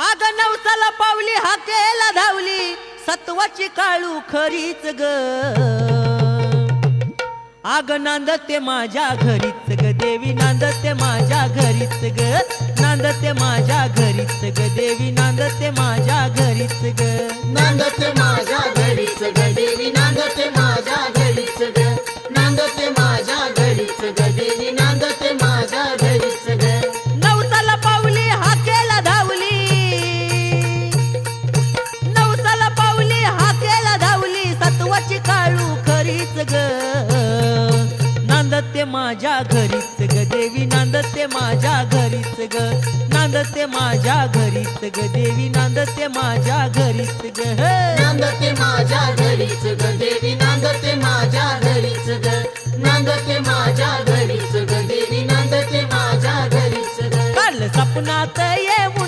आग नवसाला पावली हाकेला धावली सत्वाची काळू खरीच ग आग नांदते माझ्या घरीच ग देवी नांदते माझ्या घरीच ग नांदते माझ्या घरीच ग देवी नांदते माझ्या घरीच ग नांदते माझ्या घरीच ग देवी नांदते माझ्या घरीच ग नांदते माझ्या घरीच ग देवी नांदते माझ्या घरीच ग नवसाला पावली हाकेला धावली नवसाला पावली हाकेला धावली सत्वाची काळू खरीच ग नांदते माझ्या घरीच ग देवी नांदते माझ्या घरीच ग नांदते माझ्या घरीच ग देवी नांदते माझ्या घरीच ग नांदते माझ्या घरीच ग देवी नांदते माझ्या घरीच ग नांदते माझ्या घरीच ग देवी नांदते माझ्या घरीच ग काल सपनात येऊ